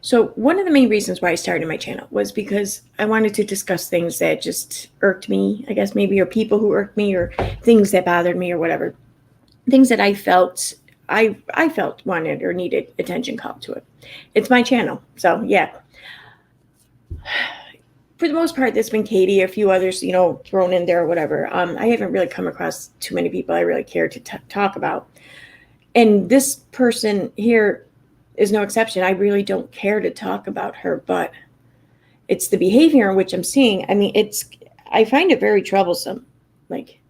So one of the main reasons why I started my channel was because I wanted to discuss things that just irked me, I guess maybe, or people who irked me, or things that bothered me, or whatever. Things that I felt wanted or needed attention called to it. It's my channel. So yeah. For the most part, there's been Katie, a few others, thrown in there or whatever. I haven't really come across too many people I really care to talk about. And this person here is no exception. I really don't care to talk about her, but it's the behavior in which I'm seeing. I mean, I find it very troublesome. Like,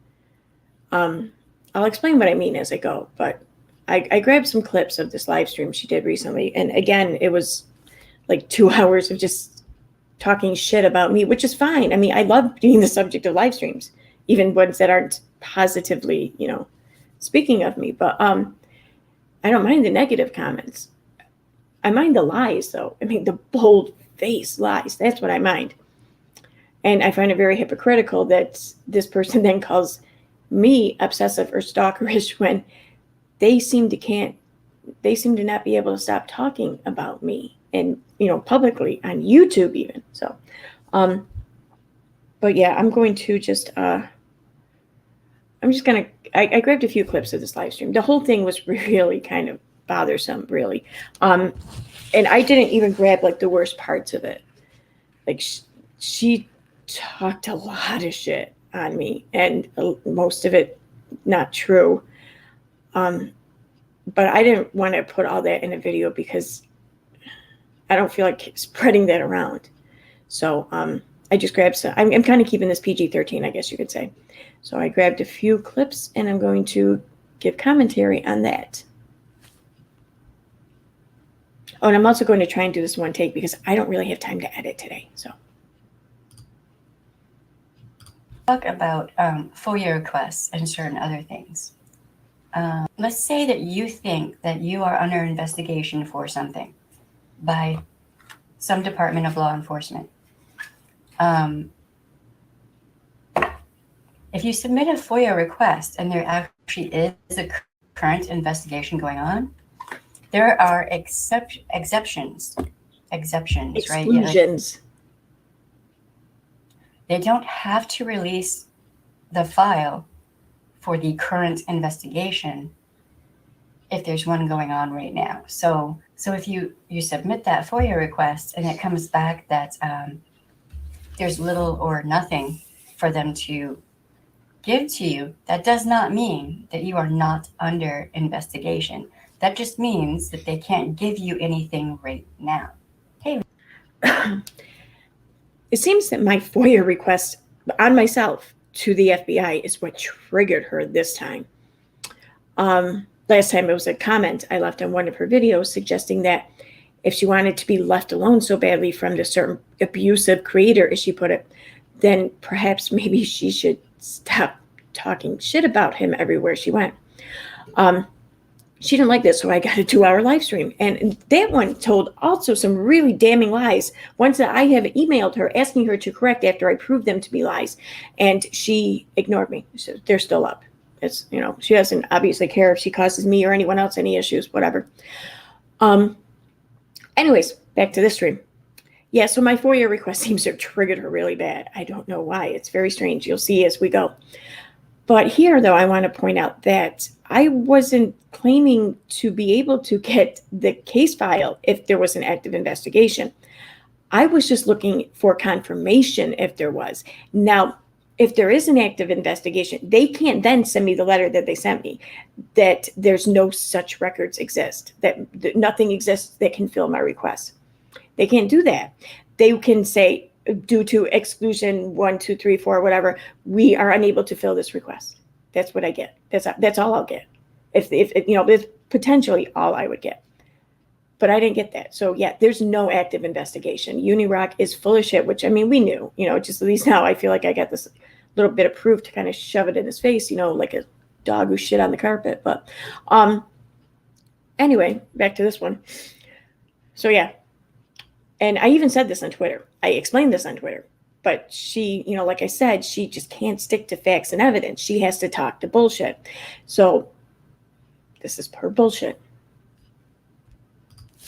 I'll explain what I mean as I go, but I grabbed some clips of this live stream she did recently. And again, it was like 2 hours of just talking shit about me, which is fine. I mean, I love being the subject of live streams, even ones that aren't positively, speaking of me. But I don't mind the negative comments. I mind the lies, though. I mean, the bold-faced lies. That's what I mind. And I find it very hypocritical that this person then calls me obsessive or stalkerish when they seem to not be able to stop talking about me, and publicly on YouTube even. So but yeah, I'm going to just I grabbed a few clips of this live stream. The whole thing was really kind of bothersome, really. And I didn't even grab like the worst parts of it. Like she talked a lot of shit on me, and most of it not true. But I didn't want to put all that in a video because I don't feel like spreading that around. So I just grabbed some. I'm kind of keeping this PG-13, I guess you could say. So I grabbed a few clips, and I'm going to give commentary on that. Oh, and I'm also going to try and do this one take because I don't really have time to edit today. So talk about FOIA requests and certain other things. Let's say that you think that you are under investigation for something by some department of law enforcement. If you submit a FOIA request and there actually is a current investigation going on, there are exceptions, exclusions, right? Yeah, they don't have to release the file for the current investigation if there's one going on right now. So if you submit that FOIA request and it comes back that there's little or nothing for them to give to you, that does not mean that you are not under investigation. That just means that they can't give you anything right now. Hey. It seems that my FOIA request on myself to the FBI is what triggered her this time. Last time it was a comment I left on one of her videos suggesting that if she wanted to be left alone so badly from the certain abusive creator, as she put it, then perhaps maybe she should stop talking shit about him everywhere she went. She didn't like this, so I got a 2-hour live stream. And that one told also some really damning lies, ones that I have emailed her asking her to correct after I proved them to be lies. And she ignored me. So they're still up. It's, she doesn't obviously care if she causes me or anyone else any issues, whatever. Anyways, back to this stream. Yeah, so my FOIA request seems to have triggered her really bad. I don't know why. It's very strange. You'll see as we go. But here, though, I want to point out that I wasn't claiming to be able to get the case file if there was an active investigation. I was just looking for confirmation if there was. Now, if there is an active investigation, they can't then send me the letter that they sent me, that there's no such records exist, that nothing exists that can fill my request. They can't do that. They can say, due to exclusion 1, 2, 3, 4, whatever, we are unable to fill this request. That's what I get. That's all I'll get. If it's potentially all I would get. But I didn't get that. So yeah, there's no active investigation. Unirock is full of shit, which I mean, we knew, just at least now I feel like I got this little bit of proof to kind of shove it in his face, like a dog who shit on the carpet. But anyway, back to this one. So yeah. And I even said this on Twitter. I explained this on Twitter. But she, like I said, she just can't stick to facts and evidence. She has to talk to bullshit. So this is her bullshit.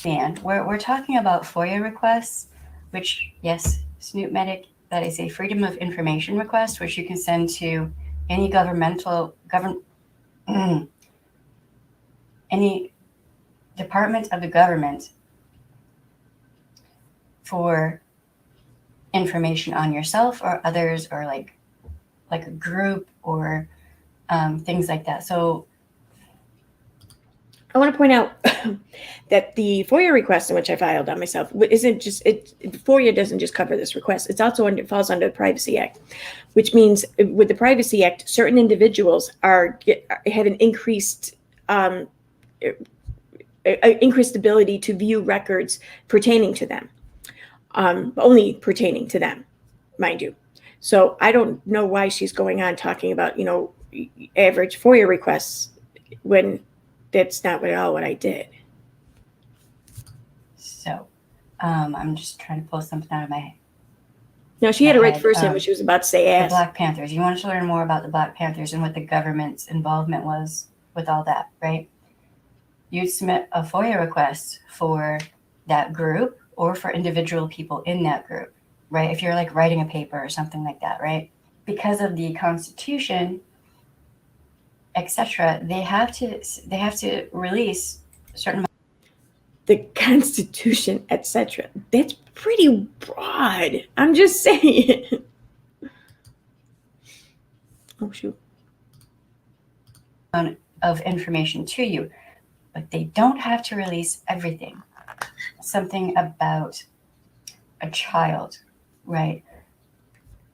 We're talking about FOIA requests, which, yes, Snoop Medic, that is a Freedom of Information request, which you can send to any any department of the government for information on yourself or others, or like a group, or things like that. So I want to point out that the FOIA request in which I filed on myself isn't just FOIA doesn't just cover this request. It's also it falls under the Privacy Act, which means with the Privacy Act, certain individuals have an increased ability to view records pertaining to them, only pertaining to them, mind you. So I don't know why she's going on talking about average FOIA requests when that's not at all what I did. So, I'm just trying to pull something out of my head. No, she had it right the first time when she was about to say ass. The Black Panthers. You wanted to learn more about the Black Panthers and what the government's involvement was with all that, right? You'd submit a FOIA request for that group or for individual people in that group, right? If you're like writing a paper or something like that, right? Because of the Constitution, etc., they have to release certain. The Constitution, etc. That's pretty broad. I'm just saying. Oh shoot. Of information to you, but they don't have to release everything. Something about a child, right?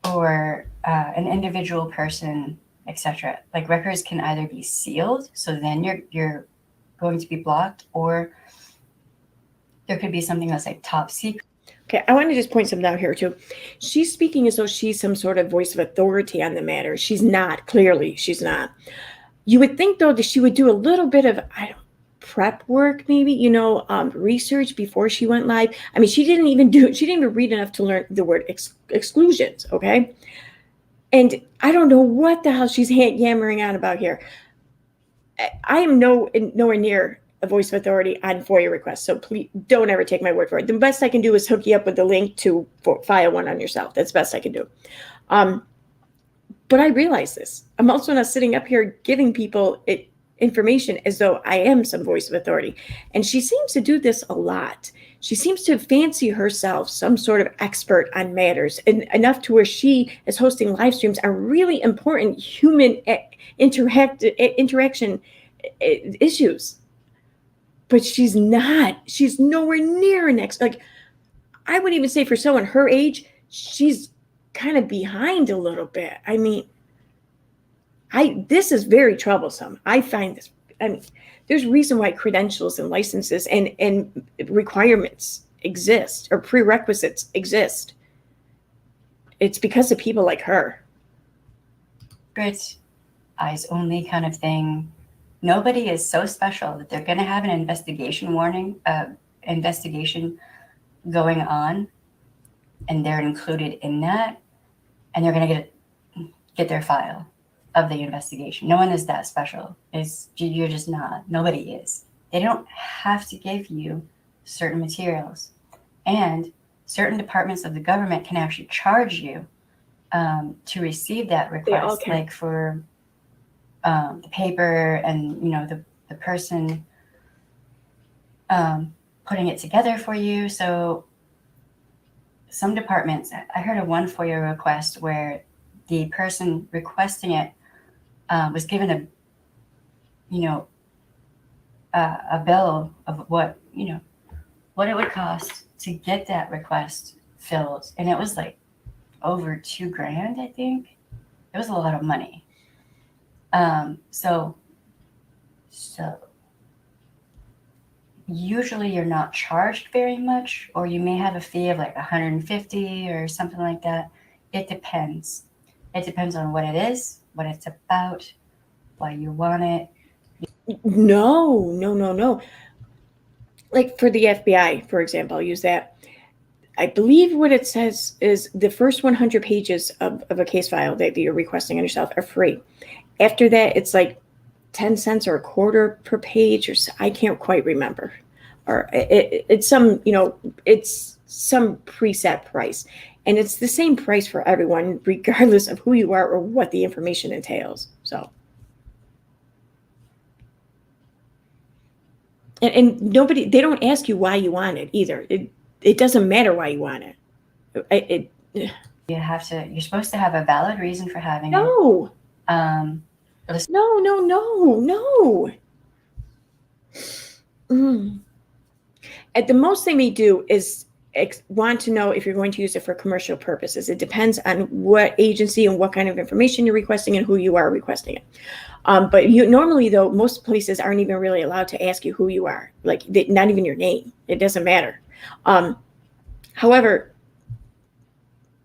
Or an individual person, etc. Like records can either be sealed, so then you're going to be blocked, or there could be something that's like top secret. Okay, I want to just point something out here too. She's speaking as though she's some sort of voice of authority on the matter. She's not. Clearly, she's not. You would think though that she would do a little bit of prep work, maybe research before she went live. I mean, she didn't even read enough to learn the word exclusions. Okay, and I don't know what the hell she's yammering on about here. I am nowhere near a voice of authority on FOIA requests, so please don't ever take my word for it. The best I can do is hook you up with the link to file one on yourself. That's the best I can do. But I realize this. I'm also not sitting up here giving people information as though I am some voice of authority. And she seems to do this a lot. She seems to fancy herself some sort of expert on matters, and enough to where she is hosting live streams on really important human interaction issues. But she's not. She's nowhere near an expert. Like, I would even say for someone her age, she's kind of behind a little bit. I mean, this is very troublesome. I find this. I mean, there's a reason why credentials and licenses and requirements exist, or prerequisites exist. It's because of people like her. Secret, eyes only kind of thing. Nobody is so special that they're going to have an investigation going on, and they're included in that, and they're going to get their file of the investigation. No one is that special. You're just not. Nobody is. They don't have to give you certain materials, and certain departments of the government can actually charge you to receive that request, like for the paper and the person putting it together for you. So some departments, I heard of one FOIA request where the person requesting it was given a bill of what it would cost to get that request filled, and it was like over $2,000, I think. It was a lot of money. So usually you're not charged very much, or you may have a fee of like $150 or something like that. It depends. It depends on what it is, what it's about, why you want it. No. Like for the FBI, for example, I'll use that. I believe what it says is the first 100 pages of a case file that you're requesting on yourself are free. After that, it's like 10 cents or a quarter per page, or I can't quite remember. or it's some, it's some preset price. And it's the same price for everyone, regardless of who you are or what the information entails. So, and nobody, they don't ask you why you want it either. It doesn't matter why you want it. You're supposed to have a valid reason for having it. No. No. At the most thing they do is want to know if you're going to use it for commercial purposes. It depends on what agency and what kind of information you're requesting and who you are requesting it. But normally, though, most places aren't even really allowed to ask you who you are, like not even your name. It doesn't matter. However,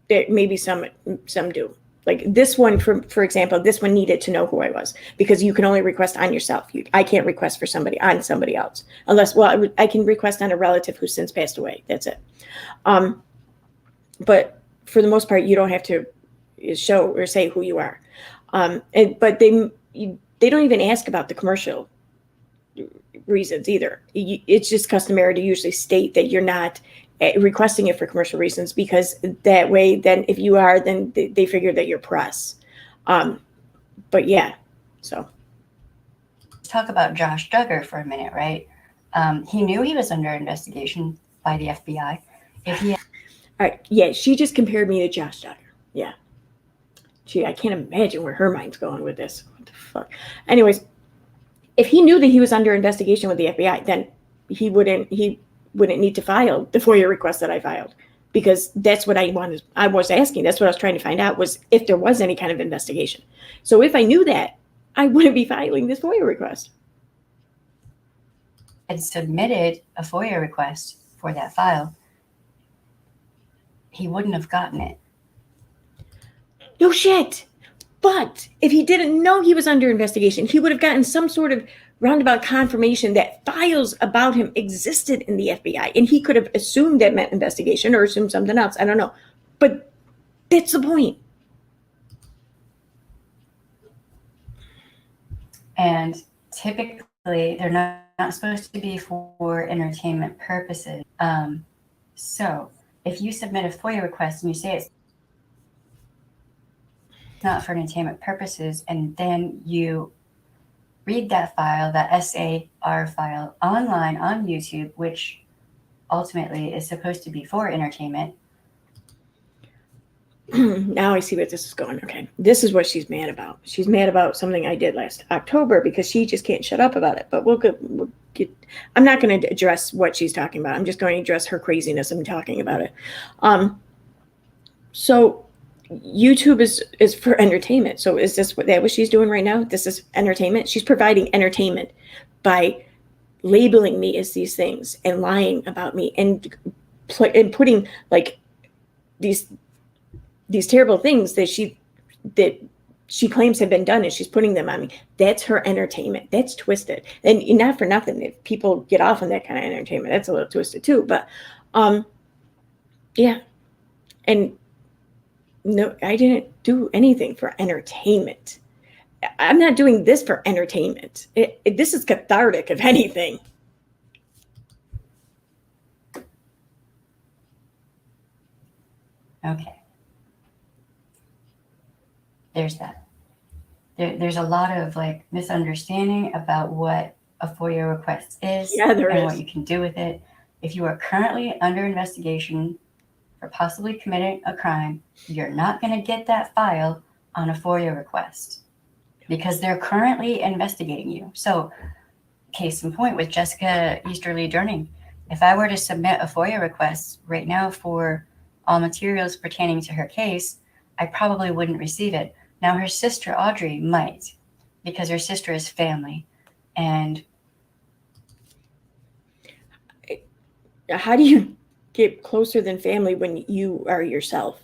there maybe some do. Like this one, for example, this one needed to know who I was, because you can only request on yourself. I can't request for somebody on somebody else unless, well, I can request on a relative who's since passed away. That's it. But for the most part, you don't have to show or say who you are. But they don't even ask about the commercial reasons either. It's just customary to usually state that you're not requesting it for commercial reasons, because that way, then if you are, then they figure that you're press. But yeah, so. Let's talk about Josh Duggar for a minute, right? He knew he was under investigation by the FBI. If he, all right, yeah, she just compared me to Josh Duggar. Yeah. Gee, I can't imagine where her mind's going with this. What the fuck? Anyways, if he knew that he was under investigation with the FBI, then he wouldn't need to file the FOIA request that I filed, because that's what I was asking. That's what I was trying to find out, was if there was any kind of investigation. So if I knew that, I wouldn't be filing this FOIA request. had submitted a FOIA request for that file, he wouldn't have gotten it. No shit. But if he didn't know he was under investigation, he would have gotten some sort of roundabout confirmation that files about him existed in the FBI. And he could have assumed that meant investigation, or assumed something else. I don't know. But that's the point. And typically, they're not supposed to be for entertainment purposes. So if you submit a FOIA request and you say it's not for entertainment purposes, and then you read that file, that SAR file, online on YouTube, which ultimately is supposed to be for entertainment. Now I see where this is going. Okay. This is what she's mad about. She's mad about something I did last October, because she just can't shut up about it. But we'll get, I'm not going to address what she's talking about. I'm just going to address her craziness and talking about it. So YouTube is for entertainment. So is this what she's doing right now? This is entertainment. She's providing entertainment by labeling me as these things and lying about me and putting like these terrible things that she claims have been done, and she's putting them on me. That's her entertainment. That's twisted. And not for nothing, if people get off on that kind of entertainment, that's a little twisted too. But yeah. And no, I didn't do anything for entertainment. I'm not doing this for entertainment. This is cathartic, if anything. Okay. There's that. There's a lot of like misunderstanding about what a FOIA request is, Yeah, there and is. what you can do with it. If you are currently under investigation for possibly committing a crime, you're not going to get that file on a FOIA request, because they're currently investigating you. So, case in point with Jessica Easterly Durning, if I were to submit a FOIA request right now for all materials pertaining to her case, I probably wouldn't receive it. Now, her sister Audrey might, because her sister is family. And how do you get closer than family when you are yourself?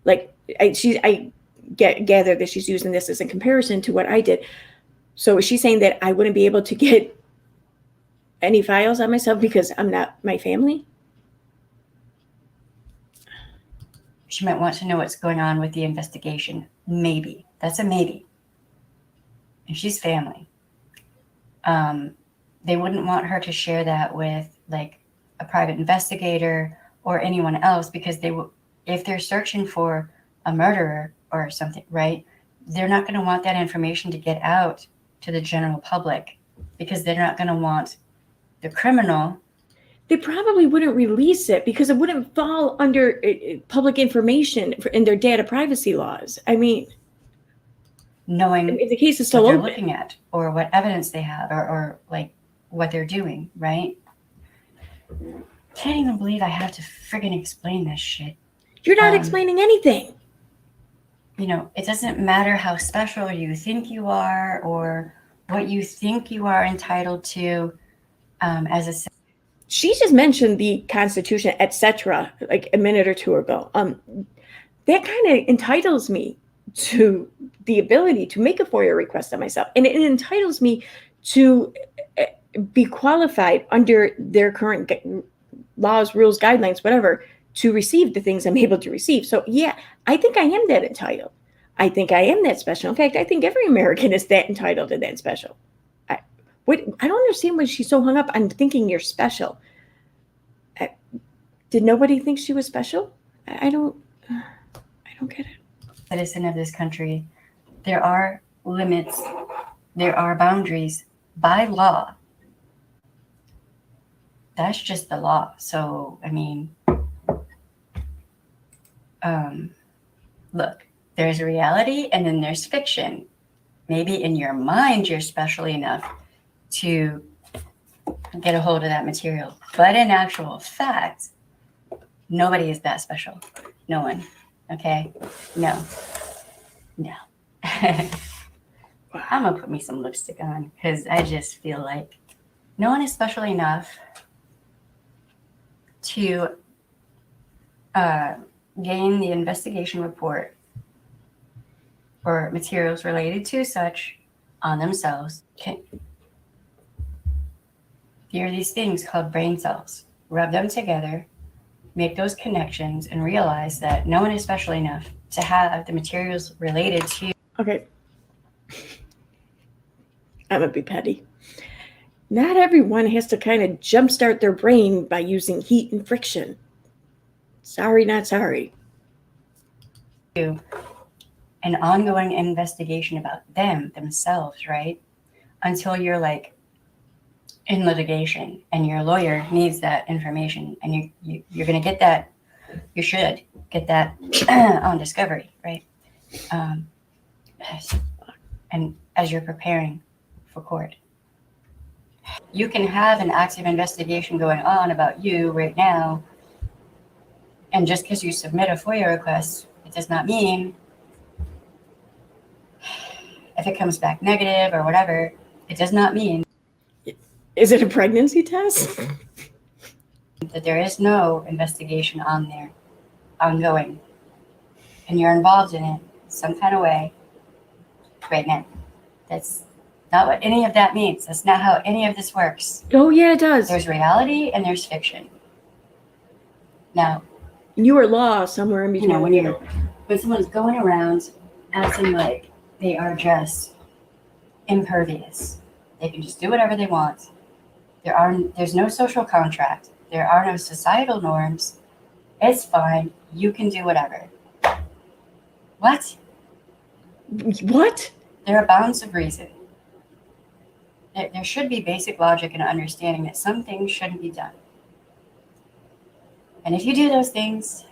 Like I gather that she's using this as a comparison to what I did. So is she saying that I wouldn't be able to get any files on myself because I'm not my family? she might want to know what's going on with the investigation. Maybe. That's a maybe. And she's family. they wouldn't want her to share that with like a private investigator or anyone else, because if they're searching for a murderer or something, right, they're not going to want that information to get out to the general public, because they're not going to want the criminal. They probably wouldn't release it because it wouldn't fall under public information in their data privacy laws. I mean, knowing if the case is still what they're open, looking at or what evidence they have, or like what they're doing, right? Can't even believe I have to friggin' explain this shit. You're not explaining anything. You know, it doesn't matter how special you think you are or what you think you are entitled to as a. She just mentioned the Constitution, etc., like a minute or two ago. That kind of entitles me to the ability to make a FOIA request on myself, and it entitles me to be qualified under their current laws, rules, guidelines, whatever, to receive the things I'm able to receive. So yeah, I think I am that entitled. I think I am that special. In fact, I think every American is that entitled and that special. I don't understand why she's so hung up on thinking you're special. Did nobody think she was special? I don't get it. Citizen of this country, there are limits, there are boundaries by law. That's just the law. So, I mean, look, there's reality and then there's fiction. Maybe in your mind, you're special enough to get a hold of that material. But in actual fact, nobody is that special. No one. Okay? No. I'm going to put me some lipstick on because I just feel like no one is special enough to gain the investigation report or materials related to such on themselves. Here are these things called brain cells. Rub them together, make those connections, and realize that no one is special enough to have the materials related to. Okay. I'm going to be petty. Not everyone has to kind of jumpstart their brain by using heat and friction. Sorry, not sorry. An ongoing investigation about themselves, right? Until you're like in litigation and your lawyer needs that information, and you're going to get that. You should get that on discovery, right? And as you're preparing for court, you can have an active investigation going on about you right now. And just because you submit a FOIA request, it does not mean if it comes back negative or whatever, it does not mean. Is it a pregnancy test? That there is no investigation on there ongoing. And you're involved in it some kind of way right now. That's not what any of that means. That's not how any of this works. Oh, yeah, it does. There's reality and there's fiction. Now, you are law somewhere in between. You know, when someone's going around acting like they are just impervious, they can just do whatever they want. There's no social contract. There are no societal norms. It's fine. You can do whatever. What? What? There are bounds of reason. There should be basic logic and understanding that some things shouldn't be done. And if you do those things,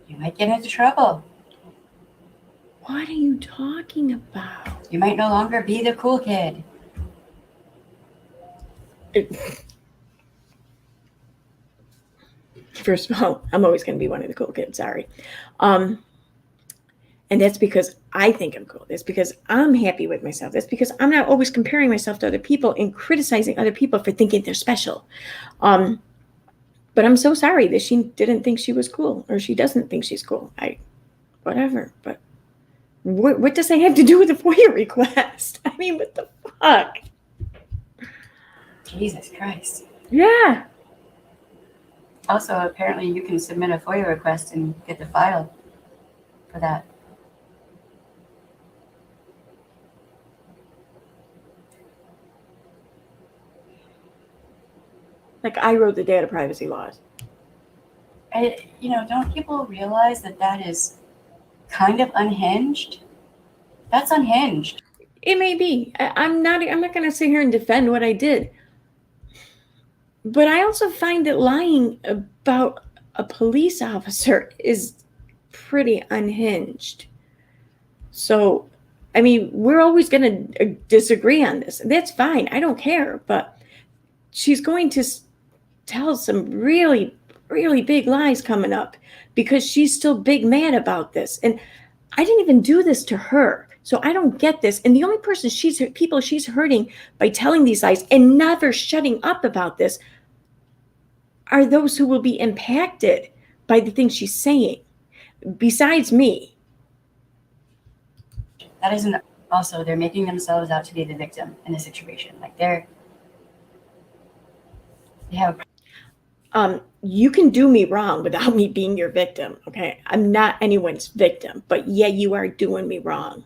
you might get into trouble. What are you talking about? You might no longer be the cool kid. First of all, I'm always going to be one of the cool kids. Sorry. And that's because I think I'm cool. That's because I'm happy with myself. That's because I'm not always comparing myself to other people and criticizing other people for thinking they're special. But I'm so sorry that she didn't think she was cool, or she doesn't think she's cool. Whatever. But what does that have to do with a FOIA request? I mean, what the fuck? Jesus Christ. Yeah. Also, apparently you can submit a FOIA request and get the file for that. Like, I wrote the data privacy laws. Don't people realize that that is kind of unhinged? That's unhinged. It may be. I'm not going to sit here and defend what I did. But I also find that lying about a police officer is pretty unhinged. So, I mean, we're always going to disagree on this. That's fine. I don't care. But she's going to tell some really, really big lies coming up because she's still big mad about this. And I didn't even do this to her. So I don't get this. And the only people she's hurting by telling these lies and never shutting up about this are those who will be impacted by the things she's saying, besides me. That isn't also, they're making themselves out to be the victim in the situation. Like they have you can do me wrong without me being your victim, okay? I'm not anyone's victim, but yeah, you are doing me wrong.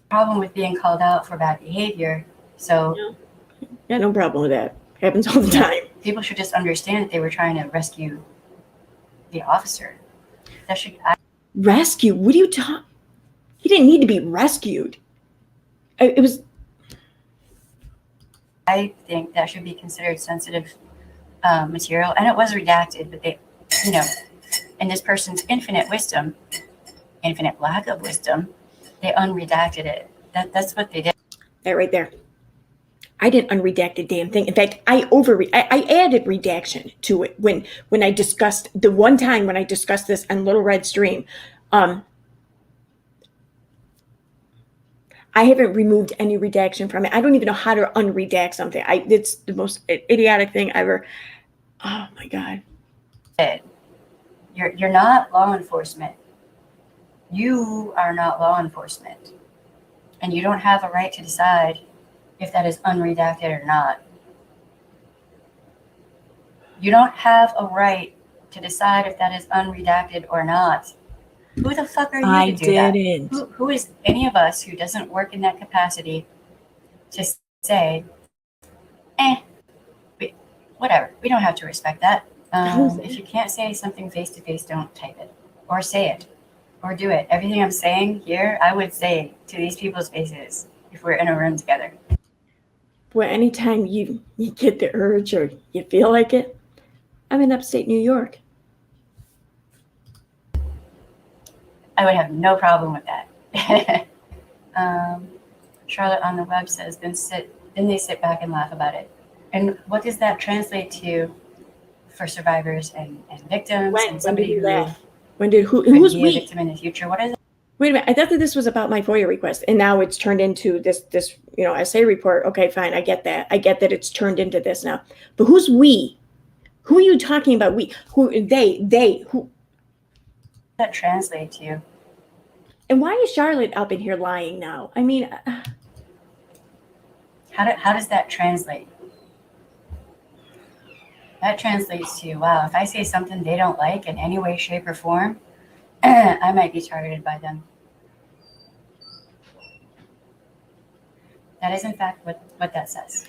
Problem with being called out for bad behavior. So yeah, no problem with that. Happens all the time. People should just understand that they were trying to rescue the officer. That should rescue. What are you talking? He didn't need to be rescued. It was. I think that should be considered sensitive material, and it was redacted. But they, in this person's infinite infinite lack of wisdom, they unredacted it. That's what they did. That right there. I didn't unredact a damn thing. In fact, I added redaction to it when I discussed the one time when I discussed this on Little Red Stream. I haven't removed any redaction from it. I don't even know how to unredact something. It's the most idiotic thing ever. Oh my God. You're not law enforcement. You are not law enforcement. And you don't have a right to decide if that is unredacted or not. You don't have a right to decide if that is unredacted or not. Who the fuck are you to do that? Who is any of us who doesn't work in that capacity to say, whatever. We don't have to respect that. If you can't say something face to face, don't type it or say it or do it. Everything I'm saying here, I would say to these people's faces if we're in a room together. Well, anytime you get the urge or you feel like it, I'm in upstate New York. I would have no problem with that. Charlotte on the web says, then they sit back and laugh about it. And what does that translate to for survivors and victims? And somebody who laugh? Who's we? A victim in the future? What is it? Wait a minute. I thought that this was about my FOIA request, and now it's turned into this essay report. Okay, fine. I get that. I get that it's turned into this now. But who's we? Who are you talking about? We? Who? They? Who? That translate to? And why is Charlotte up in here lying now? I mean, how does that translate? That translates to, wow, if I say something they don't like in any way, shape, or form, I might be targeted by them. That is, in fact, what that says.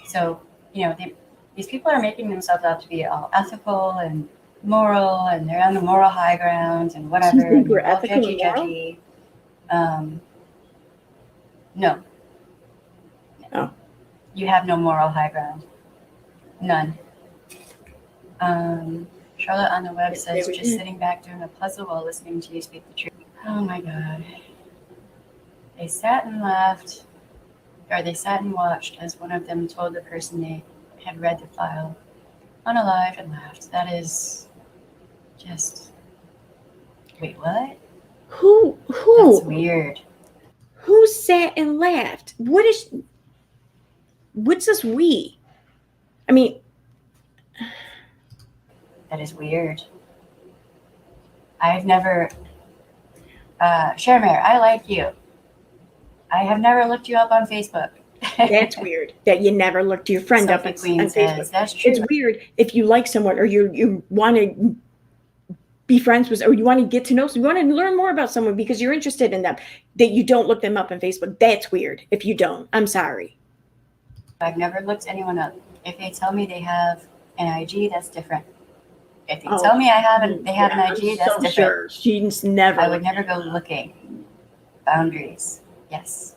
So, these people are making themselves out to be all ethical and moral, and they're on the moral high ground and whatever. You think we're ethical and moral? Judgy. No. Oh. You have no moral high ground. None. Charlotte on the web says, just sitting back doing a puzzle while listening to you speak the truth. Oh my God. They sat and laughed, or they sat and watched as one of them told the person they had read the file, unalive, and laughed. That is just, wait, what? Who? That's weird. Who sat and laughed? What's this we? I mean, that is weird. I've never, Sharmare, I like you. I have never looked you up on Facebook. That's weird that you never looked your friend up on Facebook. That's true. It's weird if you like someone or you want to be friends with, or you want to get to know someone, you want to learn more about someone because you're interested in them, that you don't look them up on Facebook. That's weird if you don't. I'm sorry. I've never looked anyone up If they tell me they have an IG, that's different. If they Oh, tell me they have an IG, that's so different. sure. She's never. I would never go looking. Boundaries, yes.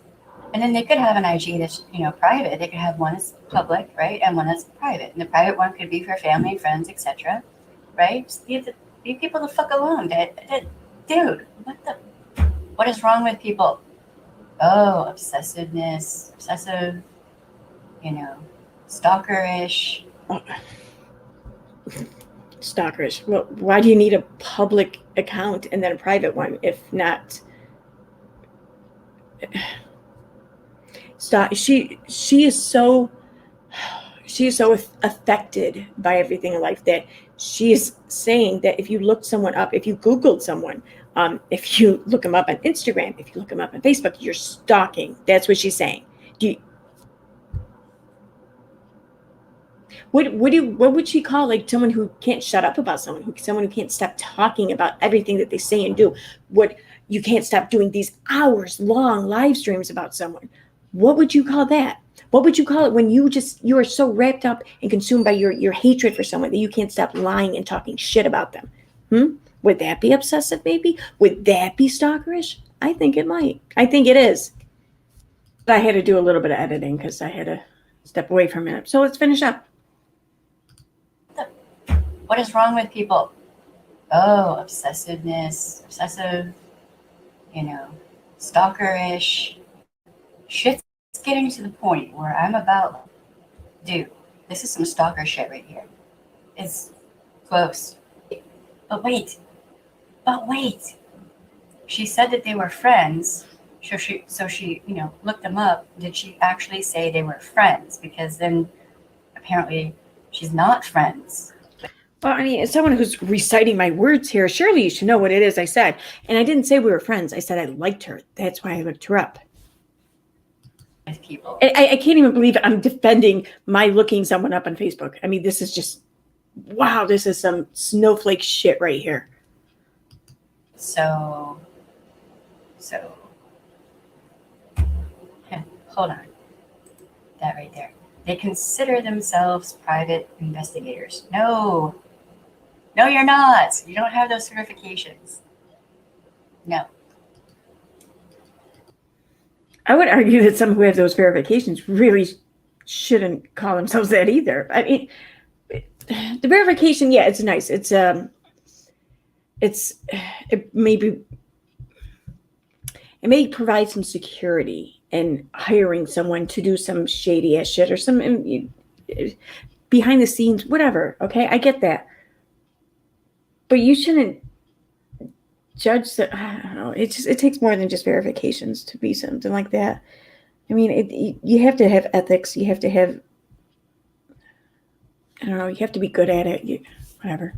And then they could have an IG that's, private. They could have one that's public, right, and one that's private. And the private one could be for family, friends, etc. Right? Just leave people the fuck alone. Dude, what is wrong with people? Oh, obsessiveness, obsessive, stalkerish. Stalkerish. Well, why do you need a public account and then a private one if not? She is so affected by everything in life that she is saying that if you looked someone up, if you Googled someone, if you look them up on Instagram, if you look them up on Facebook, you're stalking. That's what she's saying. What would she call like someone who can't shut up about someone who can't stop talking about everything that they say and do? What you can't stop doing these hours long live streams about someone? What would you call that? What would you call it when you are so wrapped up and consumed by your hatred for someone that you can't stop lying and talking shit about them? Would that be obsessive maybe? Would that be stalkerish? I think it might. I think it is. But I had to do a little bit of editing because I had to step away for a minute. So let's finish up. What is wrong with people? Oh, obsessiveness, obsessive, stalkerish. Shit's getting to the point where I'm about, dude, this is some stalker shit right here. It's close. But wait. She said that they were friends. So she looked them up. Did she actually say they were friends? Because then apparently she's not friends. Well, I mean, as someone who's reciting my words here, surely you should know what it is I said. And I didn't say we were friends. I said I liked her. That's why I looked her up. People. I can't even believe I'm defending my looking someone up on Facebook. I mean, this is just, wow, this is some snowflake shit right here. So, yeah, hold on. That right there. They consider themselves private investigators. No, you're not. You don't have those certifications. No. I would argue that some who have those verifications really shouldn't call themselves that either. I mean, the verification, yeah, it's nice. It may provide some security in hiring someone to do some shady ass shit or some behind the scenes, whatever. Okay, I get that, but you shouldn't judge that. I don't know. It takes more than just verifications to be something like that. I mean, you have to have ethics. You have to have, I don't know, you have to be good at it. Whatever.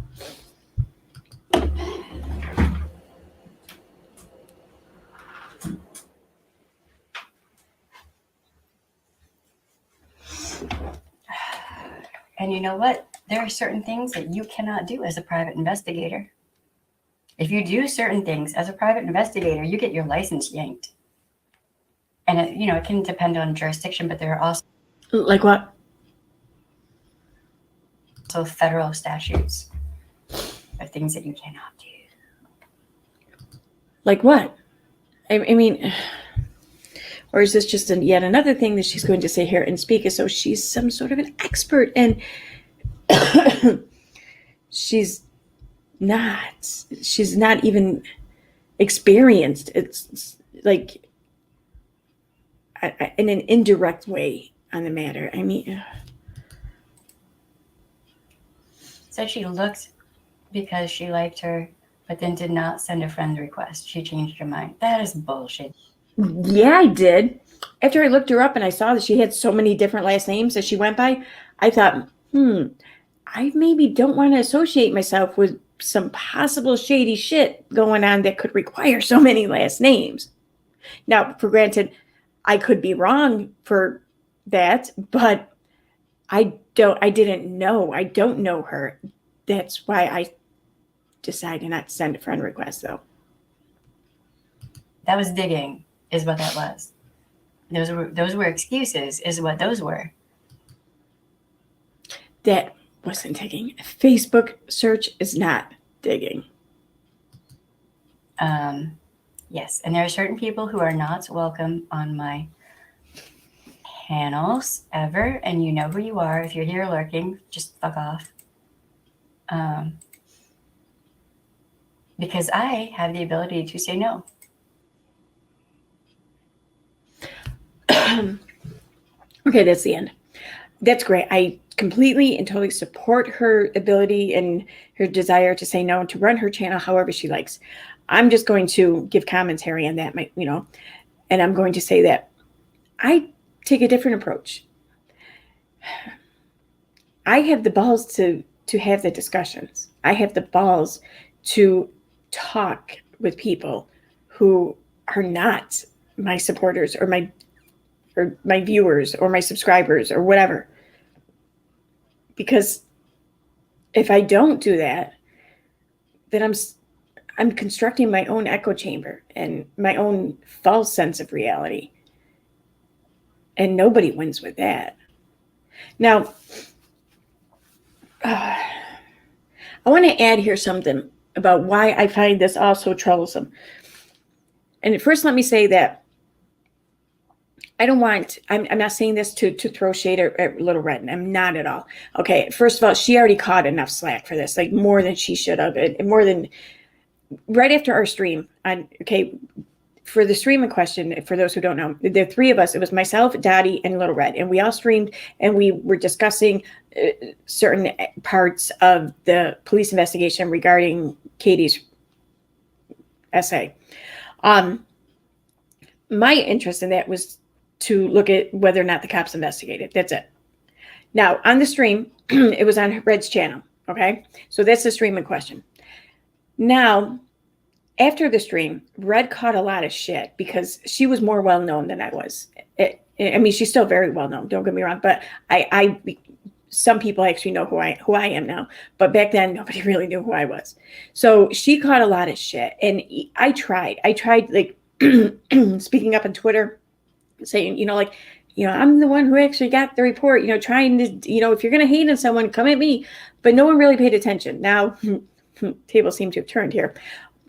And you know what? There are certain things that you cannot do as a private investigator. If you do certain things as a private investigator, you get your license yanked. And it can depend on jurisdiction, but there are also like what? So federal statutes are things that you cannot do. Like what? I mean, or is this just yet another thing that she's going to say here and speak as though she's some sort of an expert, and she's not even experienced. It's like in an indirect way on the matter. I mean, said she looked because she liked her, but then did not send a friend request. She changed her mind. That is bullshit. Yeah, I did. After I looked her up and I saw that she had so many different last names that she went by, I thought, I maybe don't want to associate myself with some possible shady shit going on that could require so many last names. Now, for granted, I could be wrong for that, but I don't know her. That's why I decided not to send a friend request, though. That was digging, is what that was. Those were excuses, is what those were. That wasn't digging. Facebook search is not digging. Yes, and there are certain people who are not welcome on my panels ever, and you know who you are. If you're here lurking, just fuck off. Because I have the ability to say no. Okay, that's the end. That's great. I completely and totally support her ability and her desire to say no and to run her channel however she likes. I'm just going to give commentary on that, and I'm going to say that I take a different approach. I have the balls to have the discussions. I have the balls to talk with people who are not my supporters or my viewers or my subscribers or whatever. Because if I don't do that, then I'm constructing my own echo chamber and my own false sense of reality. And nobody wins with that. Now, I want to add here something about why I find this all so troublesome. And first, let me say that I'm not saying this to throw shade at Little Red. I'm not at all. Okay, first of all, she already caught enough slack for this, like more than she should have. And more than right after our stream. For the stream in question, for those who don't know, the three of us, it was myself, Dottie, and Little Red. And we all streamed and we were discussing certain parts of the police investigation regarding Katie's essay. My interest in that was to look at whether or not the cops investigated. That's it. Now, on the stream, it was on Red's channel. Okay, so that's the stream in question. Now, after the stream, Red caught a lot of shit because she was more well-known than I was. I mean, she's still very well-known, don't get me wrong, but some people actually know who I am now, but back then nobody really knew who I was. So she caught a lot of shit, and I tried like speaking up on Twitter, saying, I'm the one who actually got the report, trying to, if you're going to hate on someone, come at me, but no one really paid attention. Now, tables seem to have turned here,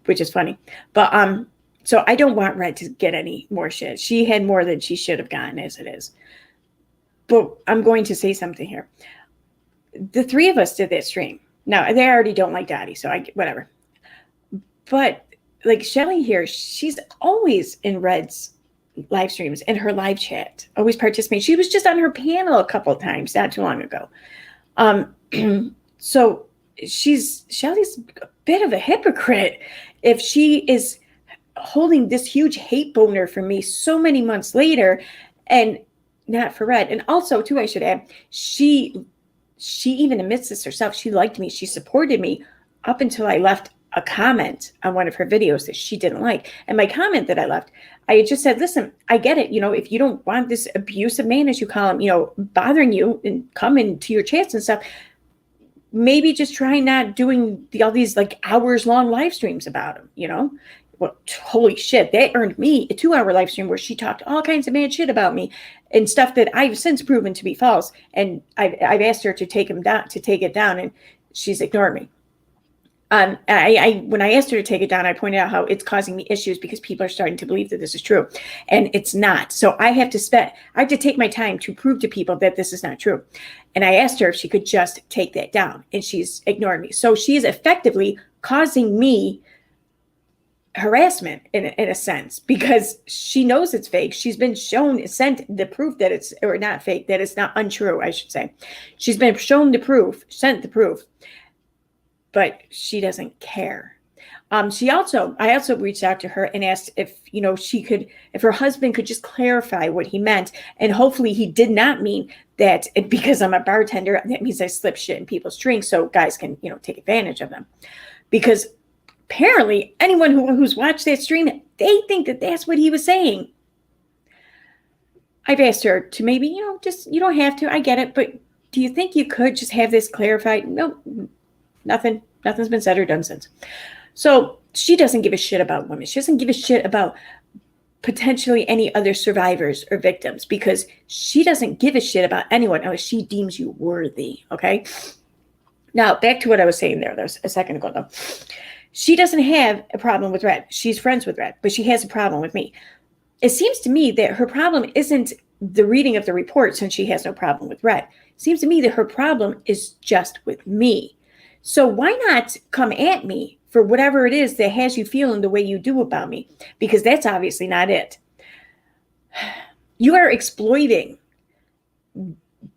which is funny. But so I don't want Red to get any more shit. She had more than she should have gotten as it is. But I'm going to say something here. The three of us did that stream. Now, they already don't like Dottie, so whatever. But like Shelly here, she's always in Red's live streams and her live chat, always participating. She was just on her panel a couple of times not too long ago. So Shelly's a bit of a hypocrite if she is holding this huge hate boner for me so many months later and not for Red. And also, too, I should add, she even admits this herself. She liked me. She supported me up until I left a comment on one of her videos that she didn't like. And my comment that I left, I just said, listen, I get it. If you don't want this abusive man, as you call him, bothering you and coming to your chats and stuff, maybe just try not doing all these like hours long live streams about him, Well, holy shit, that earned me a 2-hour live stream where she talked all kinds of mad shit about me and stuff that I've since proven to be false. And I've asked her to take it down, and she's ignored me. When I asked her to take it down, I pointed out how it's causing me issues because people are starting to believe that this is true, and it's not. So I have to take my time to prove to people that this is not true. And I asked her if she could just take that down, and she's ignored me. So she is effectively causing me harassment in a sense, because she knows it's fake. She's been sent the proof that it's, or not fake, that it's not untrue, I should say. She's been sent the proof, but she doesn't care. I also reached out to her and asked if if her husband could just clarify what he meant, and hopefully he did not mean that because I'm a bartender, that means I slip shit in people's drinks so guys can take advantage of them, because apparently anyone who's watched that stream, they think that that's what he was saying. I've asked her to maybe you don't have to, I get it, but do you think you could just have this clarified? No. Nothing's been said or done since. So she doesn't give a shit about women. She doesn't give a shit about potentially any other survivors or victims, because she doesn't give a shit about anyone unless she deems you worthy. Okay. Now back to what I was saying there. That was a second ago though. She doesn't have a problem with Red. She's friends with Red, but she has a problem with me. It seems to me that her problem isn't the reading of the report, since she has no problem with Red. It seems to me that her problem is just with me. So why not come at me for whatever it is that has you feeling the way you do about me? Because that's obviously not it. You are exploiting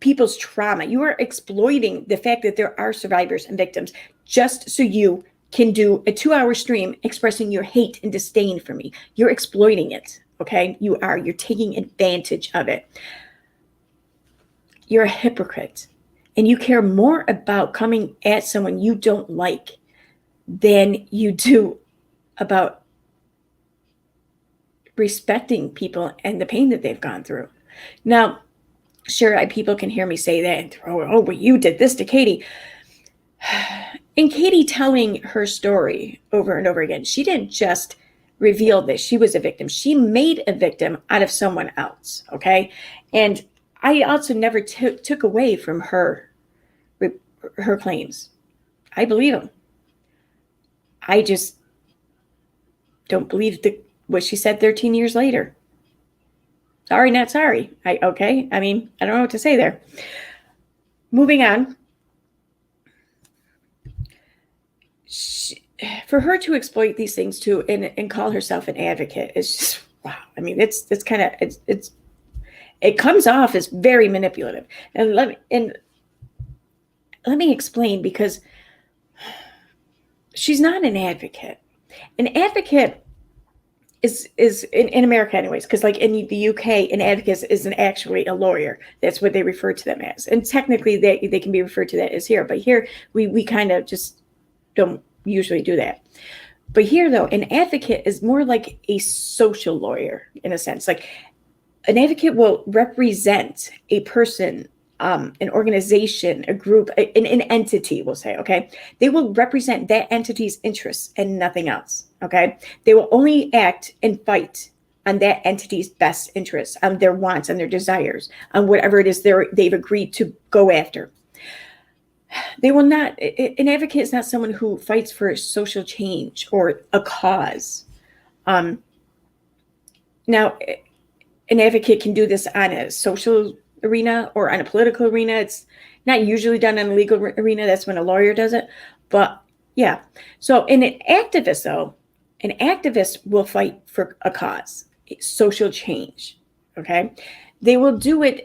people's trauma. You are exploiting the fact that there are survivors and victims just so you can do a 2-hour stream expressing your hate and disdain for me. You're exploiting it. Okay, you're taking advantage of it. You're a hypocrite, and you care more about coming at someone you don't like than you do about respecting people and the pain that they've gone through. Now, sure, people can hear me say that and throw, oh, but you did this to Katie. In Katie telling her story over and over again, she didn't just reveal that she was a victim. She made a victim out of someone else, okay? And I also never took away from her claims. I believe them. I just don't believe what she said 13 years later. Sorry, not sorry. Okay? I mean, I don't know what to say there. Moving on. For her to exploit these things too and call herself an advocate is just, wow. I mean, it's kind of, it comes off as very manipulative. And let me explain, because she's not an advocate. An advocate is in America anyways, because like in the UK, an advocate isn't actually a lawyer. That's what they refer to them as. And technically they can be referred to that as here. But here we kind of just don't usually do that. But here though, an advocate is more like a social lawyer in a sense. Like an advocate will represent a person, an organization, a group, an entity, we'll say, okay? They will represent that entity's interests and nothing else, okay? They will only act and fight on that entity's best interests, on their wants, on their desires, on whatever it is they've agreed to go after. They will not, an advocate is not someone who fights for social change or a cause. Now, an advocate can do this on a social arena or on a political arena. It's not usually done in a legal arena. That's when a lawyer does it. But yeah. So in an activist, though, an activist will fight for a cause, social change. Okay. They will do it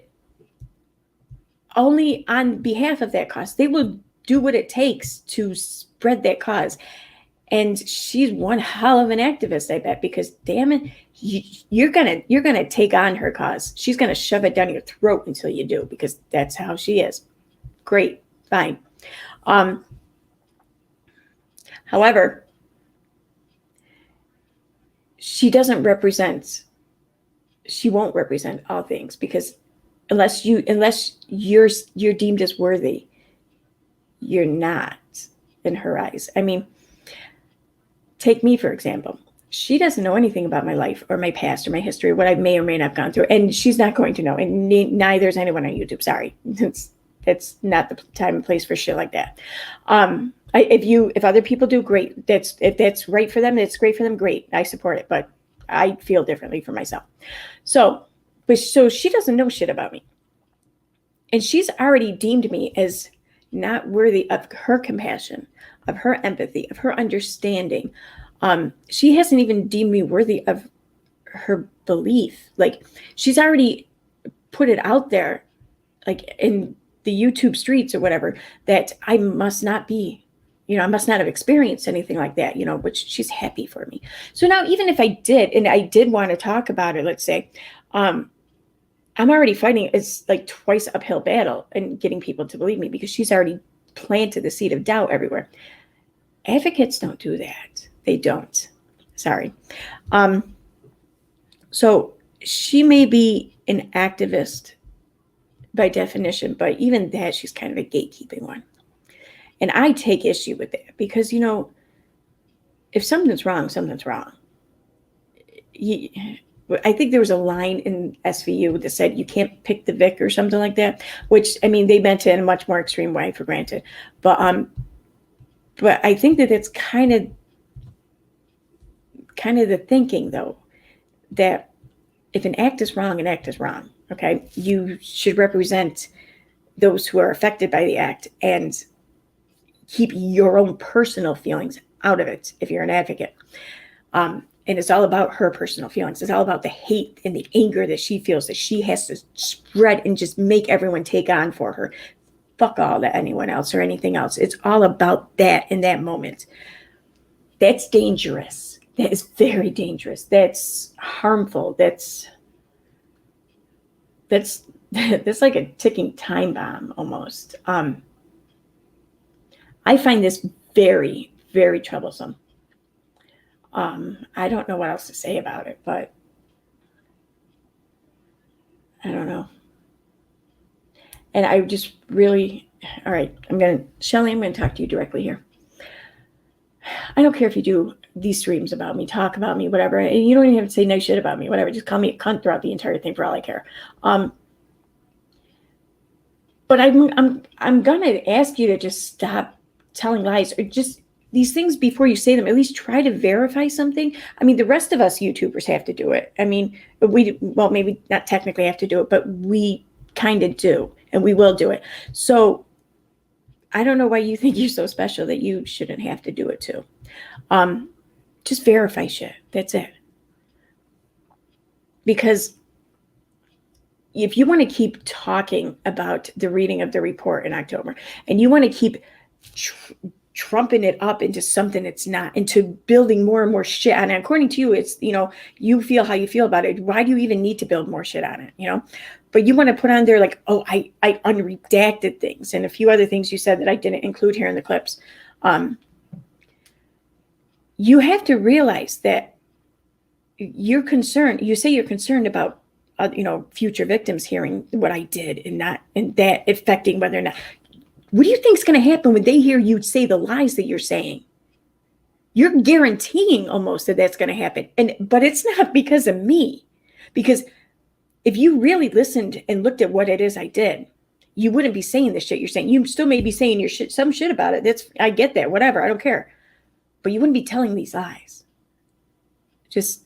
only on behalf of that cause. They will do what it takes to spread that cause. And she's one hell of an activist, I bet, because damn it, you're gonna take on her cause. She's gonna shove it down your throat until you do, because that's how she is. Great, fine. However, she won't represent all things, because unless you're deemed as worthy, you're not in her eyes. I mean, take me, for example. She doesn't know anything about my life or my past or my history, what I may or may not have gone through. And she's not going to know. And neither is anyone on YouTube. Sorry. That's not the time and place for shit like that. If other people do, great. If that's right for them, it's great for them. Great. I support it. But I feel differently for myself. So she doesn't know shit about me. And she's already deemed me as not worthy of her compassion, of her empathy, of her understanding. She hasn't even deemed me worthy of her belief. Like, she's already put it out there, like in the YouTube streets or whatever, that I must not be, I must not have experienced anything like that, which she's happy for me. So now, even if I did, and I did want to talk about it, let's say, I'm already fighting, it's like twice uphill battle and getting people to believe me, because she's already planted the seed of doubt everywhere. Advocates don't do that. They don't. Sorry. So she may be an activist by definition, but even that, she's kind of a gatekeeping one. And I take issue with that, because, if something's wrong, something's wrong. I think there was a line in SVU that said you can't pick the Vic or something like that, which, I mean, they meant it in a much more extreme way, for granted. But I think that it's kind of the thinking, though, that if an act is wrong, an act is wrong. Okay, you should represent those who are affected by the act and keep your own personal feelings out of it if you're an advocate. And it's all about her personal feelings. It's all about the hate and the anger that she feels that she has to spread and just make everyone take on for her. Fuck all that anyone else or anything else. It's all about that in that moment. That's dangerous. That is very dangerous. That's harmful. That's like a ticking time bomb almost. I find this very, very troublesome. I don't know what else to say about it, but I don't know. And I just really, all right, Shelly, I'm going to talk to you directly here. I don't care if you do these streams about me, talk about me, whatever, and you don't even have to say nice shit about me, whatever. Just call me a cunt throughout the entire thing for all I care. But I'm gonna ask you to just stop telling lies, or just these things before you say them. At least try to verify something. I mean, the rest of us YouTubers have to do it. I mean, well, maybe not technically have to do it, but we kind of do, and we will do it. So I don't know why you think you're so special that you shouldn't have to do it too. Just verify shit. That's it. Because if you want to keep talking about the reading of the report in October, and you want to keep trumping it up into something it's not, into building more and more shit on it, according to you, it's, you feel how you feel about it. Why do you even need to build more shit on it, But you want to put on there like, oh, I unredacted things and a few other things you said that I didn't include here in the clips. You have to realize that you're concerned. You say you're concerned about, future victims hearing what I did and that affecting whether or not. What do you think is going to happen when they hear you say the lies that you're saying? You're guaranteeing almost that that's going to happen. But it's not because of me. Because if you really listened and looked at what it is I did, you wouldn't be saying the shit you're saying. You still may be saying some shit about it. I get that, whatever, I don't care. But you wouldn't be telling these lies. Is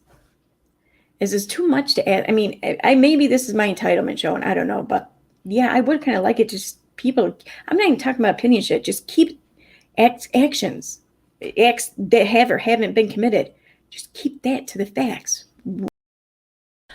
this too much to add? I mean, maybe this is my entitlement show, and I don't know, but yeah, I would kind of like it. Just people, I'm not even talking about opinion shit. Just keep acts that have or haven't been committed. Just keep that to the facts.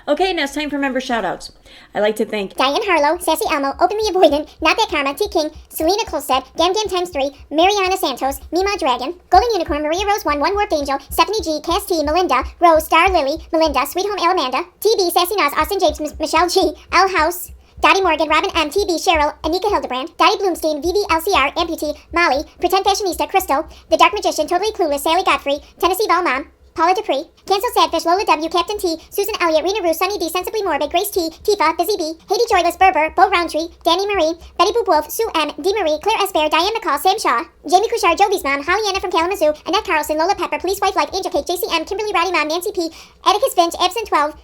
Okay, now it's time for member shoutouts. I'd like to thank Diane Harlow, Sassy Elmo, Openly Avoidant, Not That Karma, T. King, Selena Kolstad, Gam Gam Times 3, Mariana Santos, Mima Dragon, Golden Unicorn, Maria Rose 1, One Warped Angel, Stephanie G, Cass T, Melinda, Rose, Star Lily, Melinda, Sweet Home Alamanda, TB, Sassy Nas, Austin James, Michelle G, L House, Dottie Morgan, Robin M, TB, Cheryl, Anika Hildebrand, Dottie Bloomstein, Vivi, LCR, Amputee, Molly, Pretend Fashionista, Crystal, The Dark Magician, Totally Clueless, Sally Godfrey, Tennessee Val Mom, Paula Dupree, Cancel Sadfish, Lola W, Captain T, Susan Elliott, Rena Rue, Sunny D, Sensibly Morbid, Grace T, Tifa, Busy B, Haiti Joyless, Berber, Bo Roundtree, Danny Marie, Betty Boop Wolf, Sue M, D. Marie, Claire S. Bear, Diane McCall, Sam Shaw, Jamie Couchard, Joby's Mom, Hollyanna from Kalamazoo, Annette Carlson, Lola Pepper, Police Wife Like, Angel Cake, JCM, Kimberly Roddy Mom, Nancy P, Atticus Finch, Absent 12,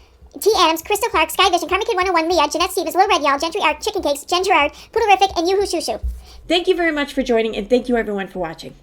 T. Adams, Crystal Clark, Sky Vision, Karma Kid 101, Leah, Jeanette Stevens, Lil Red Y'all, Gentry Art, Chicken Cakes, Jen Gerard, Poodlerific, and Yoo-Hoo Shoo Shoo. Thank you very much for joining, and thank you everyone for watching.